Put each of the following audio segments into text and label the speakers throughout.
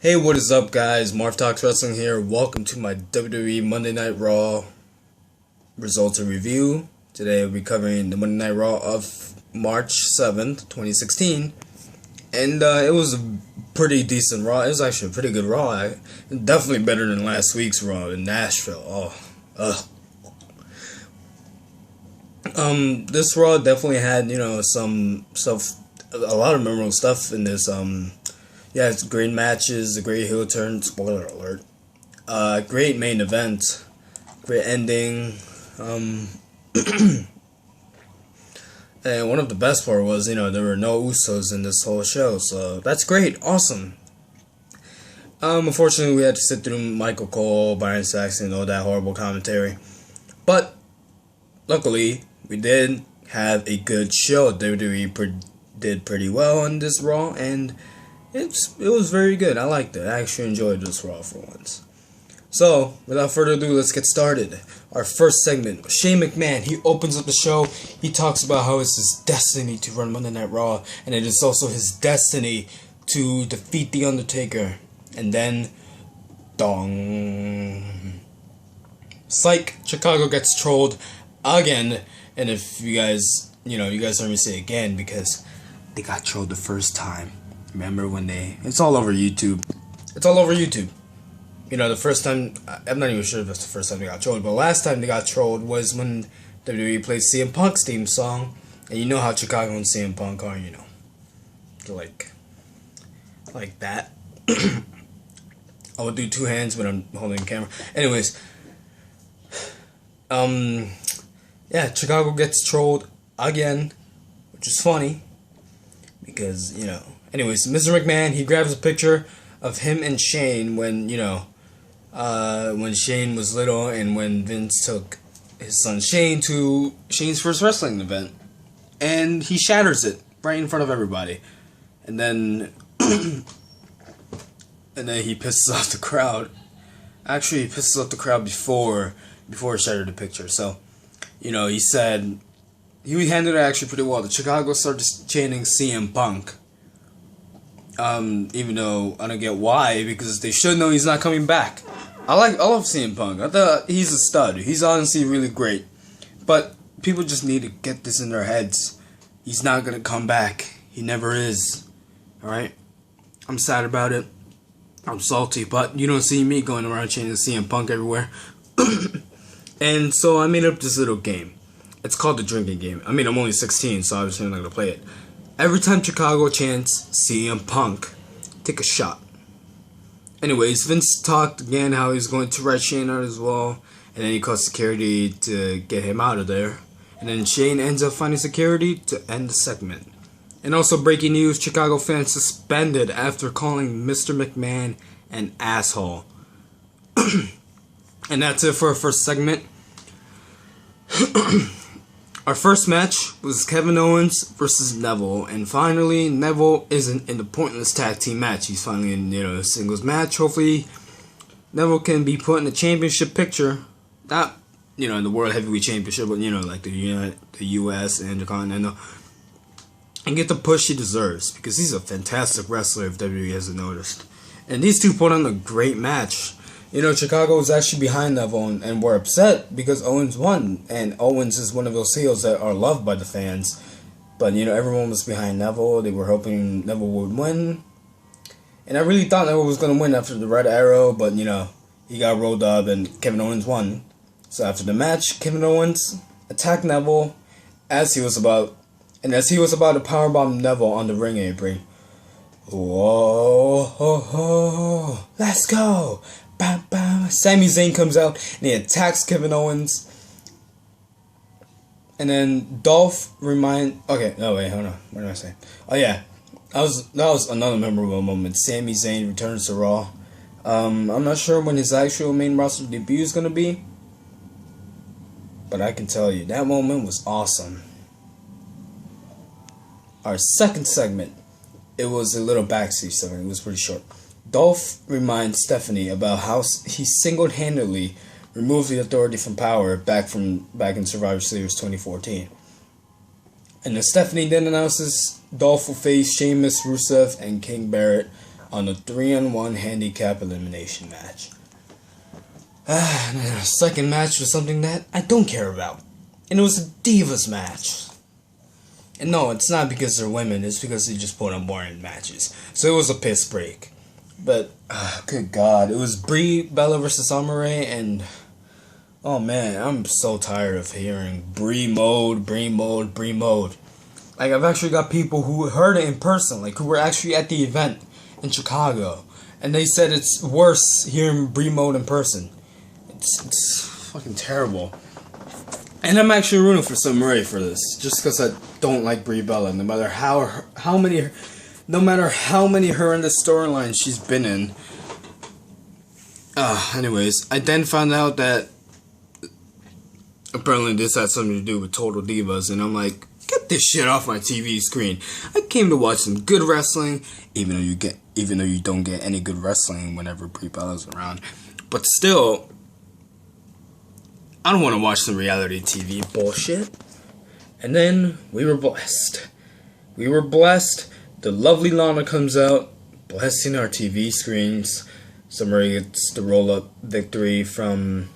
Speaker 1: Hey, what is up, guys? Marv Talks Wrestling here. Welcome to my WWE Monday Night Raw results and review. Today we'll be covering the Monday Night Raw of March 7th, 2016. And it was a pretty decent Raw. It was actually a pretty good Raw. Definitely better than last week's Raw in Nashville. This Raw definitely had, some stuff, a lot of memorable stuff in this, yeah, it's great matches, a great heel turn, spoiler alert. Great main event, great ending. And one of the best part was, there were no Usos in this whole show, so that's great, awesome. Unfortunately, we had to sit through Michael Cole, Byron Saxton, and all that horrible commentary. But, luckily, we did have a good show. WWE did pretty well on this Raw, and it was very good. I liked it. I actually enjoyed this Raw for once. So, without further ado, let's get started. Our first segment, Shane McMahon, he opens up the show. He talks about how it's his destiny to run Monday Night Raw, and it is also his destiny to defeat The Undertaker. And then, dong. Psych, Chicago gets trolled again. And if you guys, you guys heard me say again because they got trolled the first time. Remember when it's all over YouTube. It's all over YouTube. The first time, I'm not even sure if that's the first time they got trolled, but last time they got trolled was when WWE played CM Punk's theme song. And you know how Chicago and CM Punk are, They're like that. I would do two hands, but I'm holding the camera. Anyways, yeah, Chicago gets trolled again, which is funny because, Anyways, Mr. McMahon, he grabs a picture of him and Shane when Shane was little and when Vince took his son Shane to Shane's first wrestling event. And he shatters it right in front of everybody. And then he pisses off the crowd. Actually, he pisses off the crowd before he shattered the picture. So, he said he handled it actually pretty well. The Chicago started chanting CM Punk. Even though I don't get why, because they should know he's not coming back. I love CM Punk. I thought he's a stud. He's honestly really great. But people just need to get this in their heads. He's not gonna come back. He never is. Alright? I'm sad about it. I'm salty, but you don't see me going around chanting CM Punk everywhere. And so I made up this little game. It's called the drinking game. I mean, I'm only 16, so obviously I'm not gonna play it. Every time Chicago chants CM Punk, take a shot. Anyways, Vince talked again how he's going to write Shane out as well. And then he called security to get him out of there. And then Shane ends up finding security to end the segment. And also breaking news, Chicago fans suspended after calling Mr. McMahon an asshole. And that's it for our first segment. Our first match was Kevin Owens versus Neville, and finally Neville isn't in the pointless tag team match. He's finally in a singles match. Hopefully Neville can be put in the championship picture, not in the World Heavyweight Championship, but like the US and the Continental, and get the push he deserves because he's a fantastic wrestler if WWE hasn't noticed. And these two put on a great match. Chicago was actually behind Neville and were upset because Owens won. And Owens is one of those heels that are loved by the fans. But, everyone was behind Neville. They were hoping Neville would win. And I really thought Neville was going to win after the Red Arrow. But, he got rolled up and Kevin Owens won. So after the match, Kevin Owens attacked Neville as he was about to powerbomb Neville on the ring apron. Whoa, ho, ho, let's go. Bam, bam. Sami Zayn comes out and he attacks Kevin Owens. And then Dolph okay, no wait, hold on. What did I say? Oh yeah, that was another memorable moment. Sami Zayn returns to Raw. I'm not sure when his actual main roster debut is gonna be, but I can tell you that moment was awesome. Our second segment, it was a little backstage segment. It was pretty short. Dolph reminds Stephanie about how he single-handedly removed the Authority from Power back in Survivor Series 2014. And then Stephanie then announces Dolph will face Sheamus, Rusev, and King Barrett on a 3-on-1 handicap elimination match. And then our second match was something that I don't care about. And it was a Divas match. And no, it's not because they're women, it's because they just put on boring matches. So it was a piss break. But, good God, it was Brie Bella versus Summer Rae, and oh man, I'm so tired of hearing Brie mode. Like, I've actually got people who heard it in person, like, who were actually at the event in Chicago, and they said it's worse hearing Brie mode in person. It's fucking terrible. And I'm actually rooting for Summer Rae for this, just because I don't like Brie Bella, no matter how many horrendous storylines she's been in. Anyways, I then found out that apparently this had something to do with Total Divas, and I'm like, get this shit off my TV screen. I came to watch some good wrestling, even though you don't get any good wrestling whenever Brie Bella's around. But still, I don't want to watch some reality TV bullshit. And then we were blessed. The lovely Lana comes out, blessing our TV screens. Summer Rae gets the roll-up victory from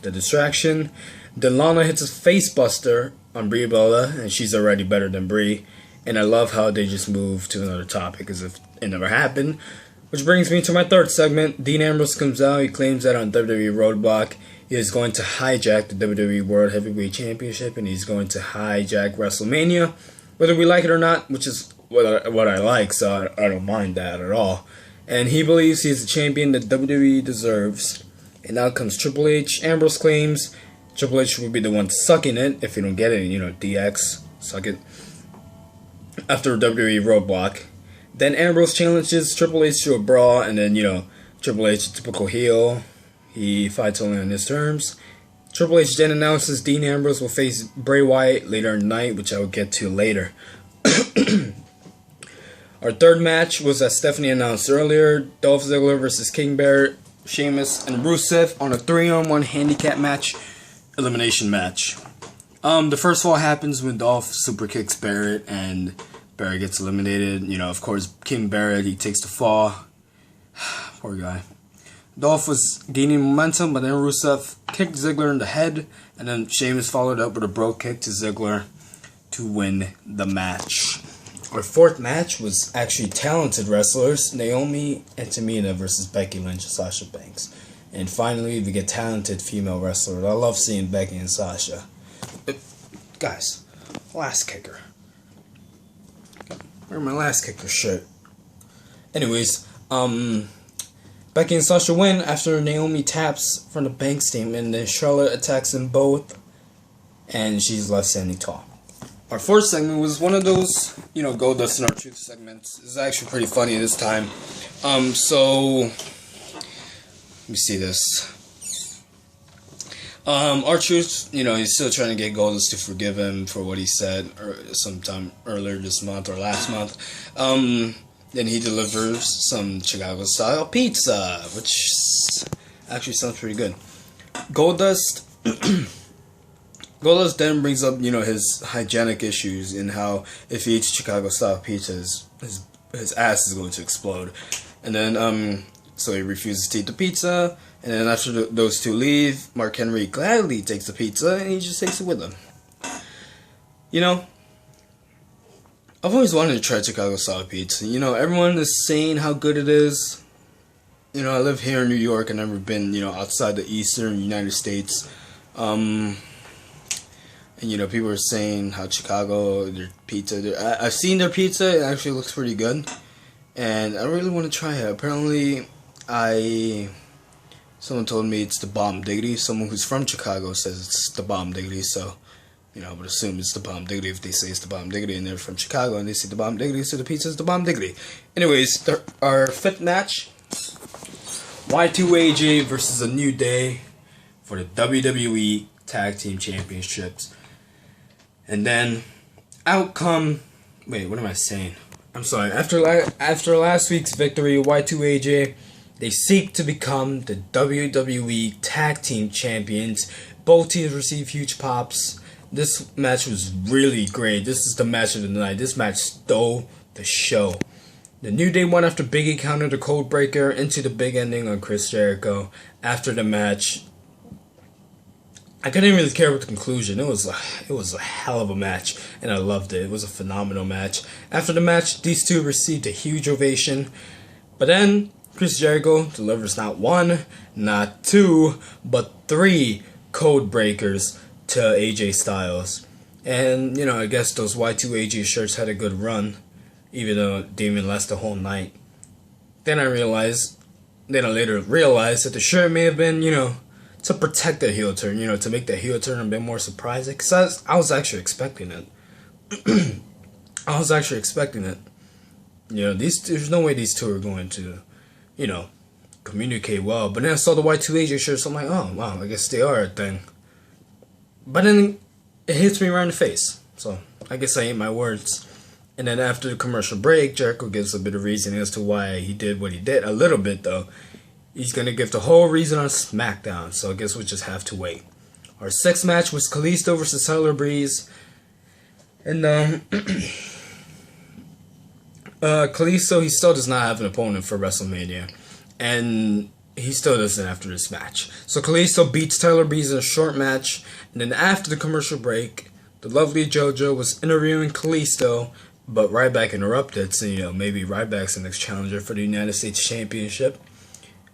Speaker 1: the distraction. Then Lana hits a face buster on Brie Bella, and she's already better than Brie. And I love how they just move to another topic as if it never happened. Which brings me to my third segment. Dean Ambrose comes out. He claims that on WWE Roadblock, he is going to hijack the WWE World Heavyweight Championship, and he's going to hijack WrestleMania, whether we like it or not, which is what I like, so I don't mind that at all. And he believes he's the champion that WWE deserves. And now comes Triple H. Ambrose claims Triple H will be the one sucking it if you don't get it, DX, suck it. After WWE Roadblock. Then Ambrose challenges Triple H to a brawl, and then, Triple H, typical heel, he fights only on his terms. Triple H then announces Dean Ambrose will face Bray Wyatt later in the night, which I will get to later. Our third match was, as Stephanie announced earlier, Dolph Ziggler versus King Barrett, Sheamus, and Rusev on a 3-on-1 handicap match, elimination match. The first fall happens when Dolph super kicks Barrett, and Barrett gets eliminated. Of course, King Barrett, he takes the fall. Poor guy. Dolph was gaining momentum, but then Rusev kicked Ziggler in the head, and then Sheamus followed up with a bro kick to Ziggler to win the match. Our fourth match was actually talented wrestlers, Naomi and Tamina versus Becky Lynch and Sasha Banks. And finally, we get talented female wrestlers. I love seeing Becky and Sasha. Guys, last kicker. Where's my last kicker shirt? Anyways, Becky and Sasha win after Naomi taps from the Banks team, and then Charlotte attacks them both, and she's left standing tall. Our fourth segment was one of those, Goldust and R-Truth segments. It's actually pretty funny this time. So let me see this. R-Truth, he's still trying to get Goldust to forgive him for what he said sometime earlier this month or last month. Then he delivers some Chicago-style pizza, which actually sounds pretty good. Goldust then brings up, his hygienic issues and how if he eats Chicago-style pizza, his ass is going to explode. And then, so he refuses to eat the pizza. And then after those two leave, Mark Henry gladly takes the pizza and he just takes it with him. I've always wanted to try Chicago-style pizza. Everyone is saying how good it is. I live here in New York. I've never been, outside the eastern United States. And, people are saying how Chicago, their pizza, I've seen their pizza, it actually looks pretty good. And I really want to try it. Apparently, someone told me it's the bomb diggity. Someone who's from Chicago says it's the bomb diggity, so, I would assume it's the bomb diggity if they say it's the bomb diggity and they're from Chicago and they say the bomb diggity, so the pizza's the bomb diggity. Anyways, our fifth match, Y2AJ versus A New Day for the WWE Tag Team Championships. And then, wait, what am I saying? I'm sorry, after last week's victory, Y2AJ, they seek to become the WWE Tag Team Champions. Both teams receive huge pops. This match was really great. This is the match of the night. This match stole the show. The New Day won after Big E countered the Code Breaker into the big ending on Chris Jericho. After the match, I couldn't really care with the conclusion. It was a hell of a match, and I loved it. It was a phenomenal match. After the match, these two received a huge ovation. But then, Chris Jericho delivers not one, not two, but three Code Breakers to AJ Styles. And, I guess those Y2AJ shirts had a good run, even though it didn't even last the whole night. Then I later realized that the shirt may have been, to protect the heel turn, to make the heel turn a bit more surprising. Because I was actually expecting it. There's no way these two are going to, communicate well. But then I saw the Y2AJ shirts, so I'm like, oh, wow, I guess they are a thing. But then it hits me right in the face. So I guess I ate my words. And then after the commercial break, Jericho gives a bit of reasoning as to why he did what he did. A little bit, though. He's going to give the whole reason on SmackDown. So I guess we'll just have to wait. Our sixth match was Kalisto versus Tyler Breeze. And Kalisto, he still does not have an opponent for WrestleMania. And he still doesn't after this match. So Kalisto beats Tyler Breeze in a short match. And then after the commercial break, the lovely JoJo was interviewing Kalisto, but Ryback interrupted. So, maybe Ryback's the next challenger for the United States Championship.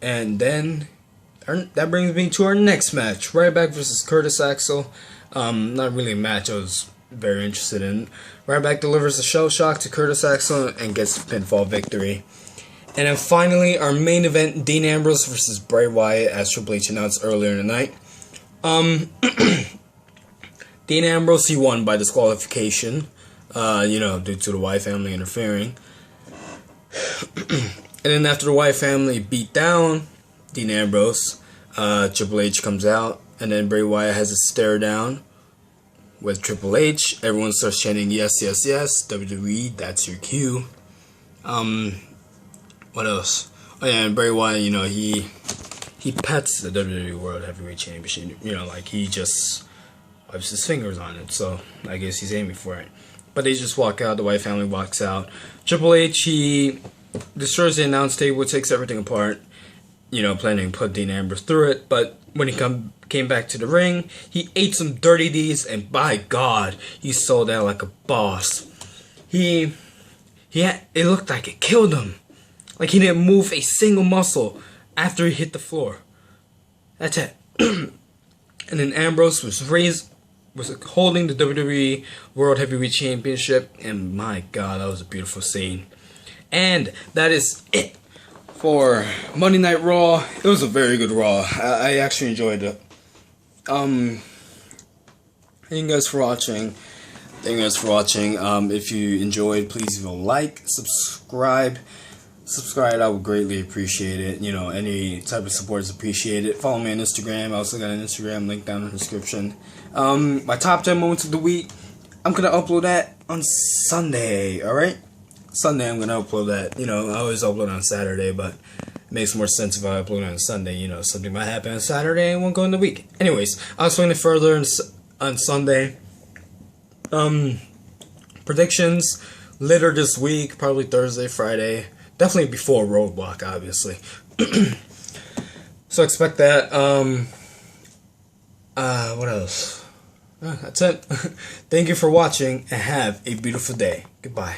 Speaker 1: And then that brings me to our next match. Ryback versus Curtis Axel. Not really a match I was very interested in. Ryback delivers a shell shock to Curtis Axel and gets the pinfall victory. And then finally, our main event, Dean Ambrose versus Bray Wyatt, as Triple H announced earlier in the night. Dean Ambrose, he won by disqualification, due to the Wyatt family interfering. And then after the Wyatt family beat down Dean Ambrose, Triple H comes out, and then Bray Wyatt has a stare down with Triple H. Everyone starts chanting, yes, yes, yes, WWE, that's your cue. What else? Oh yeah, and Bray Wyatt, he pets the WWE World Heavyweight Championship. He just wipes his fingers on it. So I guess he's aiming for it. But they just walk out. The Wyatt family walks out. Triple H, he destroys the announce table, takes everything apart. Planning to put Dean Ambrose through it. But when he came back to the ring, he ate some dirty D's, and by God, he sold out like a boss. It looked like it killed him. Like he didn't move a single muscle after he hit the floor. That's it. And then Ambrose was holding the WWE World Heavyweight Championship, and my God, that was a beautiful scene. And that is it for Monday Night Raw. It was a very good Raw. I actually enjoyed it. Thank you guys for watching. If you enjoyed, please leave a like, subscribe. I would greatly appreciate it. Any type of support is appreciated. Follow me on Instagram. I also got an Instagram link down in the description. My top 10 moments of the week, I'm going to upload that on Sunday, alright? Sunday I'm going to upload that. I always upload on Saturday, but it makes more sense if I upload on Sunday. Something might happen on Saturday and won't go in the week. Anyways, I'll explain it further on Sunday. Predictions later this week, probably Thursday, Friday. Definitely before Roadblock, obviously. So expect that. What else? That's it. Thank you for watching, and have a beautiful day. Goodbye.